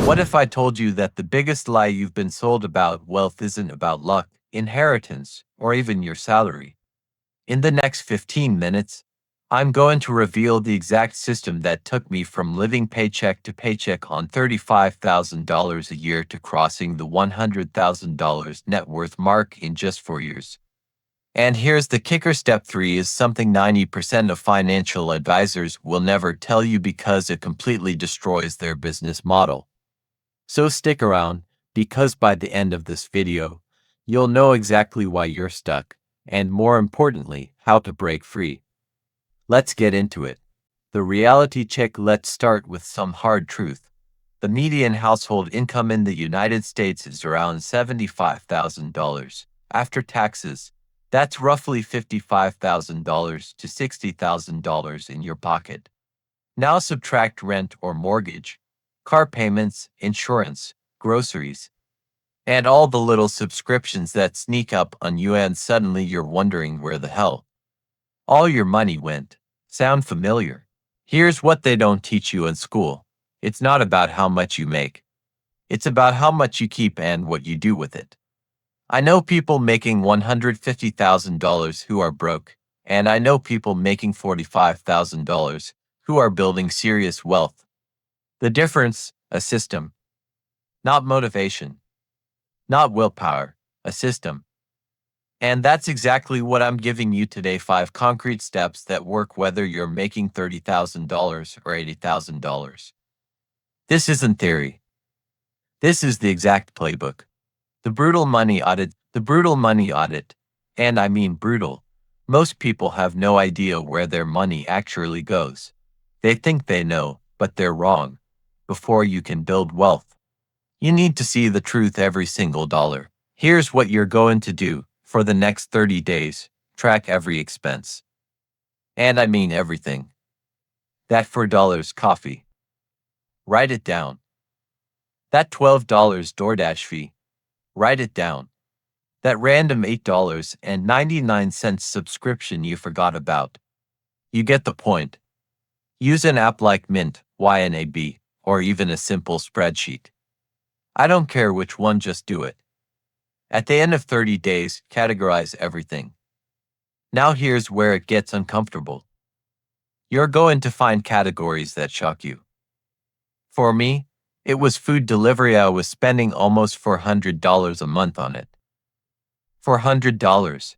What if I told you that the biggest lie you've been sold about wealth isn't about luck, inheritance, or even your salary? In the next 15 minutes, I'm going to reveal the exact system that took me from living paycheck to paycheck on $35,000 a year to crossing the $100,000 net worth mark in just 4 years. And here's the kicker: step 3 is something 90% of financial advisors will never tell you because it completely destroys their business model. So stick around, because by the end of this video, you'll know exactly why you're stuck, and more importantly, how to break free. Let's get into it. The reality check. Let's start with some hard truth. The median household income in the United States is around $75,000. After taxes, that's roughly $55,000 to $60,000 in your pocket. Now subtract rent or mortgage, car payments, insurance, groceries, and all the little subscriptions that sneak up on you, and suddenly you're wondering where the hell all your money went. Sound familiar? Here's what they don't teach you in school. It's not about how much you make. It's about how much you keep and what you do with it. I know people making $150,000 who are broke, and I know people making $45,000 who are building serious wealth. The difference: a system. Not motivation. Not willpower. A system. And that's exactly what I'm giving you today: 5 concrete steps that work whether you're making $30,000 or $80,000. This isn't theory. This is the exact playbook. The brutal money audit. The brutal money audit. And I mean brutal. Most people have no idea where their money actually goes. They think they know, but they're wrong. Before you can build wealth, you need to see the truth every single dollar. Here's what you're going to do. For the next 30 days, track every expense. And I mean everything. That $4 coffee. Write it down. That $12 DoorDash fee. Write it down. That random $8.99 subscription you forgot about. You get the point. Use an app like Mint, YNAB, or even a simple spreadsheet. I don't care which one, just do it. At the end of 30 days, categorize everything. Now here's where it gets uncomfortable. You're going to find categories that shock you. For me, it was food delivery. I was spending almost $400 a month on it. $400.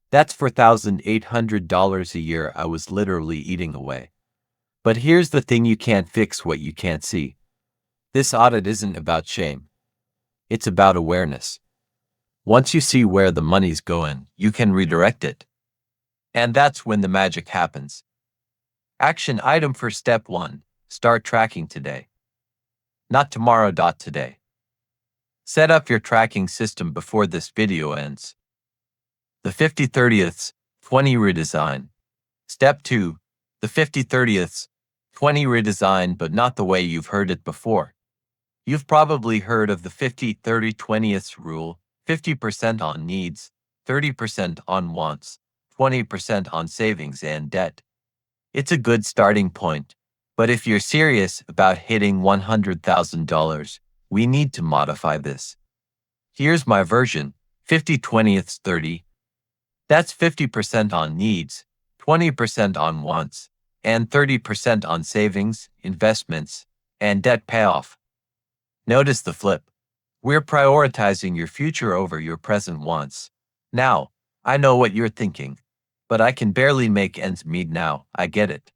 That's $4,800 a year I was literally eating away. But here's the thing: you can't fix what you can't see. This audit isn't about shame. It's about awareness. Once you see where the money's going, you can redirect it. And that's when the magic happens. Action item for step 1. Start tracking today. Not tomorrow. Today. Set up your tracking system before this video ends. The 50/30ths 20 redesign. Step 2. The 50/30ths 20 redesign, but not the way you've heard it before. You've probably heard of the 50/30/20ths rule: 50% on needs, 30% on wants, 20% on savings and debt. It's a good starting point, but if you're serious about hitting $100,000, we need to modify this. Here's my version: 50/20ths 30. That's 50% on needs, 20% on wants, and 30% on savings, investments, and debt payoff. Notice the flip. We're prioritizing your future over your present wants. Now, I know what you're thinking, but I can barely make ends meet now. I get it.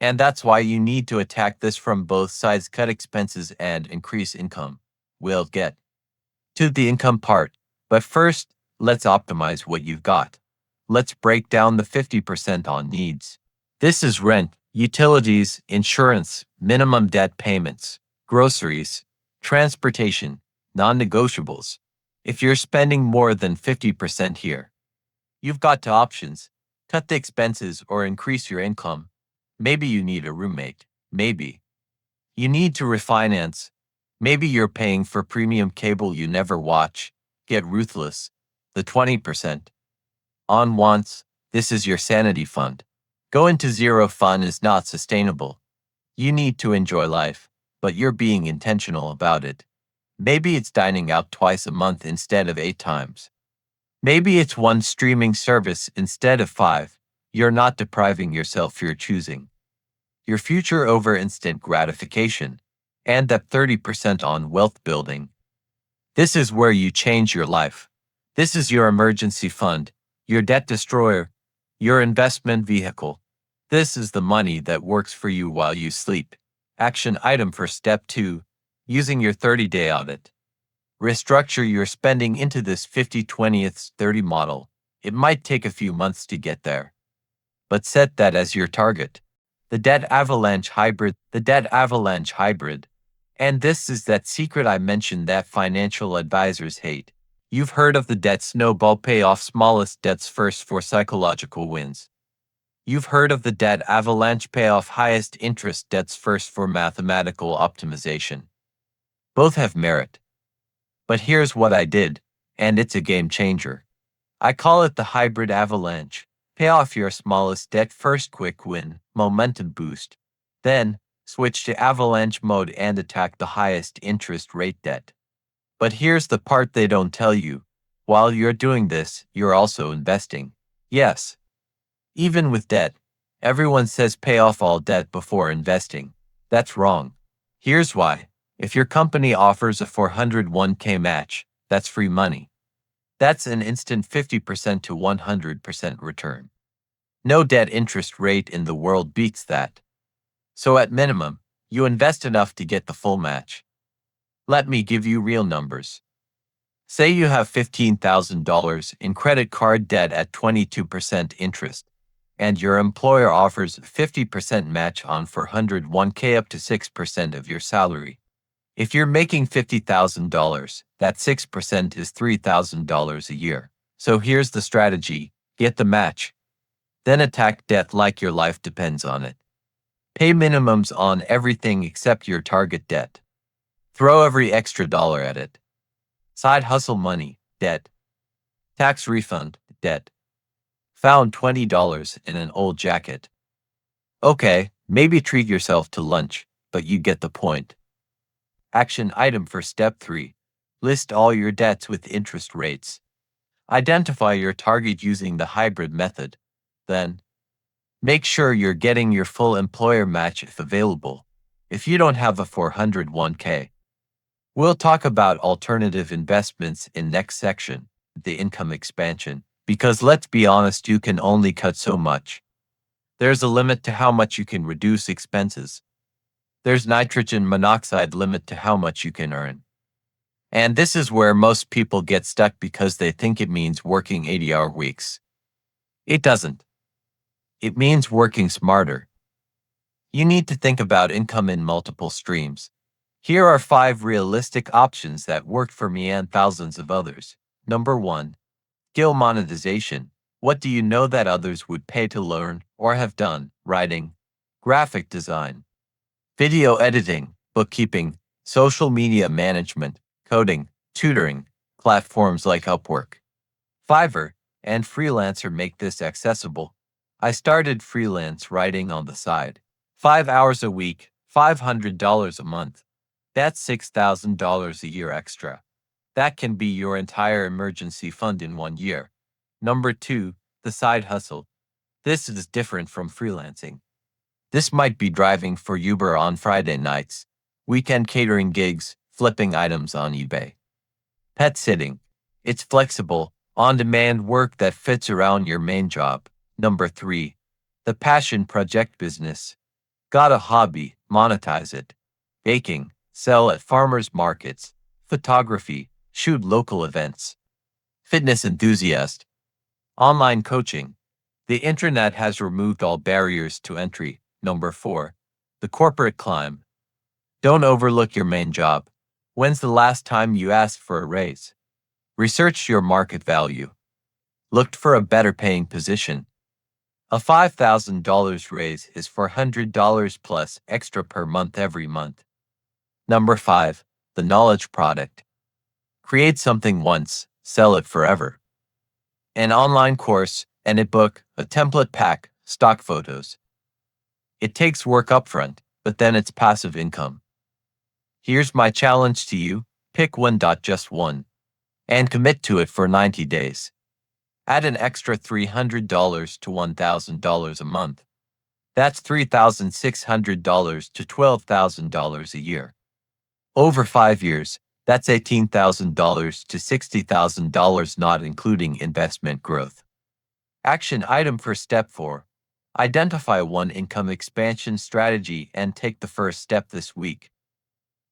And that's why you need to attack this from both sides: cut expenses and increase income. We'll get to the income part, but first, let's optimize what you've got. Let's break down the 50% on needs. This is rent, utilities, insurance, minimum debt payments, groceries, transportation, non-negotiables. If you're spending more than 50% here, you've got two options: cut the expenses or increase your income. Maybe you need a roommate. Maybe you need to refinance. Maybe you're paying for premium cable you never watch. Get ruthless. The 20%. On wants, this is your sanity fund. Going to zero fund is not sustainable. You need to enjoy life. but you're being intentional about it. Maybe it's dining out twice a month instead of 8 times. Maybe it's one streaming service instead of 5. You're not depriving yourself, you're choosing your future over instant gratification. And that 30% on wealth building. This is where you change your life. This is your emergency fund, your debt destroyer, your investment vehicle. This is the money that works for you while you sleep. Action item for step 2, using your 30-day audit. Restructure your spending into this 50-20-30 model. It might take a few months to get there, but set that as your target. The debt avalanche hybrid. And this is that secret I mentioned that financial advisors hate. You've heard of the debt snowball payoff, smallest debts first for psychological wins. You've heard of the debt avalanche payoff, highest interest debts first for mathematical optimization. Both have merit. But here's what I did, and it's a game changer. I call it the hybrid avalanche. Pay off your smallest debt first, quick win, momentum boost. Then, switch to avalanche mode and attack the highest interest rate debt. But here's the part they don't tell you. While you're doing this, you're also investing. Yes. Even with debt, everyone says pay off all debt before investing. That's wrong. Here's why. If your company offers a 401k match, that's free money. That's an instant 50% to 100% return. No debt interest rate in the world beats that. So at minimum, you invest enough to get the full match. Let me give you real numbers. Say you have $15,000 in credit card debt at 22% interest, and your employer offers a 50% match on 401k up to 6% of your salary. If you're making $50,000, that 6% is $3,000 a year. So here's the strategy. Get the match. Then attack debt like your life depends on it. Pay minimums on everything except your target debt. Throw every extra dollar at it. Side hustle money, debt. Tax refund, debt. Found $20 in an old jacket. Okay, maybe treat yourself to lunch, but you get the point. Action item for step 3. List all your debts with interest rates. Identify your target using the hybrid method. Then, make sure you're getting your full employer match if available. If you don't have a 401k, we'll talk about alternative investments in next section, the income expansion, because let's be honest, you can only cut so much. There's a limit to how much you can reduce expenses. There's nitrogen monoxide limit to how much you can earn. And this is where most people get stuck because they think it means working 80-hour weeks. It doesn't. It means working smarter. You need to think about income in multiple streams. Here are 5 realistic options that worked for me and thousands of others. Number 1. Skill monetization. What do you know that others would pay to learn or have done? Writing, graphic design, video editing, bookkeeping, social media management, coding, tutoring. Platforms like Upwork, Fiverr, and Freelancer make this accessible. I started freelance writing on the side. 5 hours a week, $500 a month. That's $6,000 a year extra. That can be your entire emergency fund in 1 year. Number 2, the side hustle. This is different from freelancing. This might be driving for Uber on Friday nights, weekend catering gigs, flipping items on eBay. Pet sitting. It's flexible, on-demand work that fits around your main job. Number 3, the passion project business. Got a hobby, monetize it. Baking, sell at farmers markets. Photography, shoot local events. Fitness enthusiast. Online coaching. The internet has removed all barriers to entry. Number 4, the corporate climb. Don't overlook your main job. When's the last time you asked for a raise? Researched your market value. Looked for a better paying position. A $5,000 raise is $400 plus extra per month every month. Number 5, the knowledge product. Create something once, sell it forever. An online course, an ebook, a template pack, stock photos. It takes work upfront, but then it's passive income. Here's my challenge to you. Pick one. Just one. And commit to it for 90 days. Add an extra $300 to $1,000 a month. That's $3,600 to $12,000 a year. Over 5 years, that's $18,000 to $60,000, not including investment growth. Action item for step 4. Identify one income expansion strategy and take the first step this week.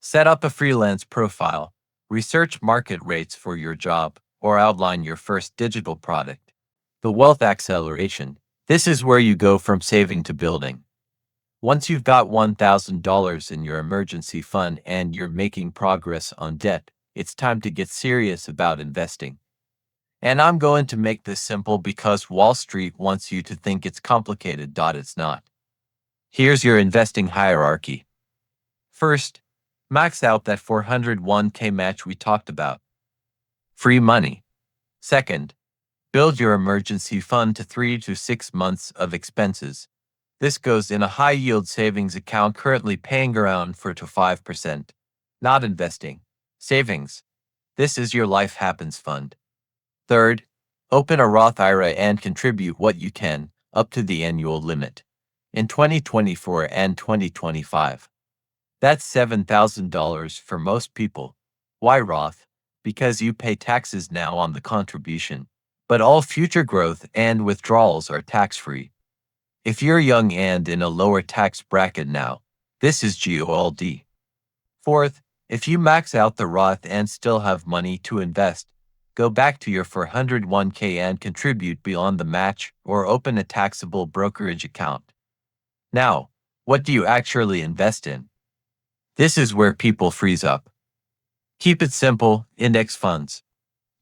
Set up a freelance profile, research market rates for your job, or outline your first digital product. The wealth acceleration. This is where you go from saving to building. Once you've got $1,000 in your emergency fund and you're making progress on debt, it's time to get serious about investing. And I'm going to make this simple because Wall Street wants you to think it's complicated. It's not. Here's your investing hierarchy. First, max out that 401k match we talked about. Free money. Second, build your emergency fund to 3 to 6 months of expenses. This goes in a high-yield savings account currently paying around 4 to 5%. Not investing. Savings. This is your life happens fund. Third, open a Roth IRA and contribute what you can, up to the annual limit. In 2024 and 2025. That's $7,000 for most people. Why Roth? Because you pay taxes now on the contribution, but all future growth and withdrawals are tax-free. If you're young and in a lower tax bracket now, this is GOLD. Fourth, if you max out the Roth and still have money to invest, go back to your 401k and contribute beyond the match or open a taxable brokerage account. Now, what do you actually invest in? This is where people freeze up. Keep it simple, index funds.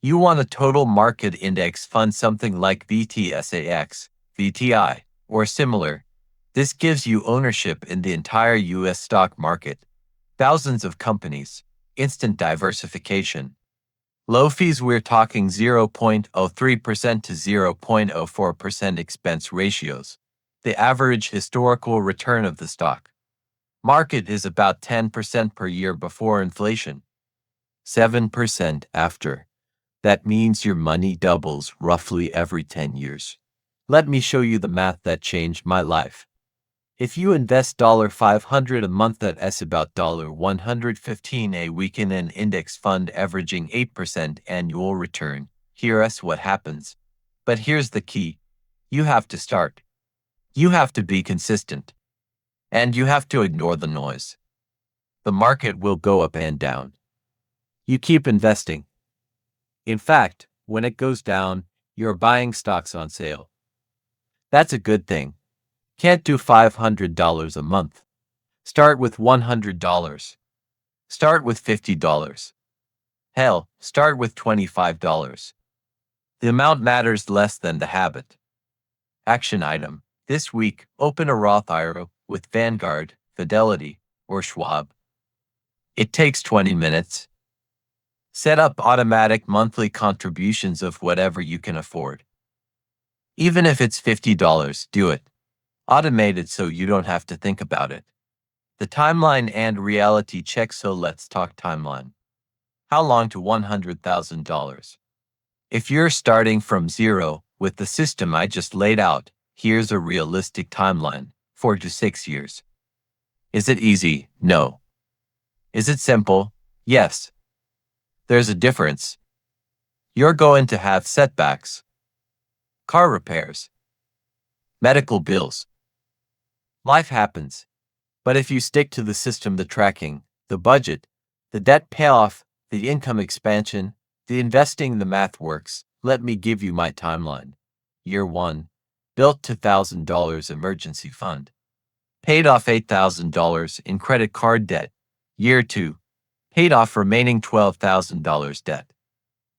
You want a total market index fund, something like VTSAX, VTI, or similar. This gives you ownership in the entire US stock market. Thousands of companies. Instant diversification. Low fees, we're talking 0.03% to 0.04% expense ratios. The average historical return of the stock market is about 10% per year before inflation. 7% after. That means your money doubles roughly every 10 years. Let me show you the math that changed my life. If you invest $500 a month, that's about $115 a week in an index fund averaging 8% annual return. Here's what happens. But here's the key. You have to start. You have to be consistent. And you have to ignore the noise. The market will go up and down. You keep investing. In fact, when it goes down, you're buying stocks on sale. That's a good thing. Can't do $500 a month. Start with $100. Start with $50. Hell, start with $25. The amount matters less than the habit. Action item. This week, open a Roth IRA with Vanguard, Fidelity, or Schwab. It takes 20 minutes. Set up automatic monthly contributions of whatever you can afford. Even if it's $50, do it. Automate it so you don't have to think about it. The timeline and reality check. So let's talk timeline. How long to $100,000? If you're starting from zero with the system I just laid out, here's a realistic timeline, 4 to 6 years. Is it easy? No. Is it simple? Yes. There's a difference. You're going to have setbacks. Car repairs. Medical bills. Life happens. But if you stick to the system, the tracking, the budget, the debt payoff, the income expansion, the investing, the math works. Let me give you my timeline. Year 1. Built $2,000 emergency fund. Paid off $8,000 in credit card debt. Year 2. Paid off remaining $12,000 debt.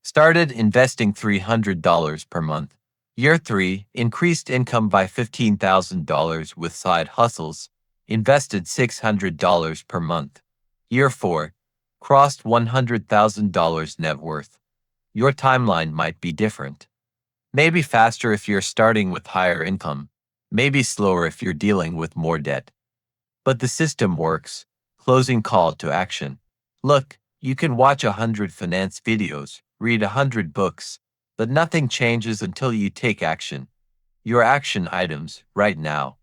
Started investing $300 per month. Year 3, increased income by $15,000 with side hustles, invested $600 per month. Year 4, crossed $100,000 net worth. Your timeline might be different. Maybe faster if you're starting with higher income, maybe slower if you're dealing with more debt. But the system works. Closing call to action. Look, you can watch 100 finance videos, read 100 books, but nothing changes until you take action. Your action items right now.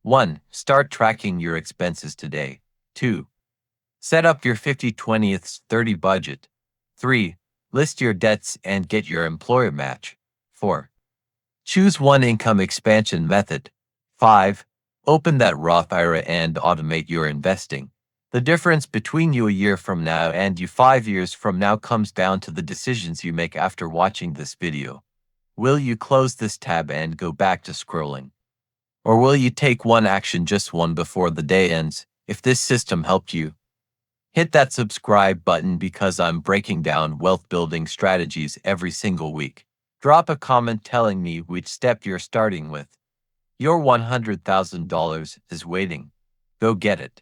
1. Start tracking your expenses today. 2. Set up your 50/20/30 budget. 3. List your debts and get your employer match. 4. Choose one income expansion method. 5. Open that Roth IRA and automate your investing. The difference between you a year from now and you 5 years from now comes down to the decisions you make after watching this video. Will you close this tab and go back to scrolling? Or will you take one action, just one, before the day ends? If this system helped you, hit that subscribe button because I'm breaking down wealth building strategies every single week. Drop a comment telling me which step you're starting with. Your $100,000 is waiting. Go get it.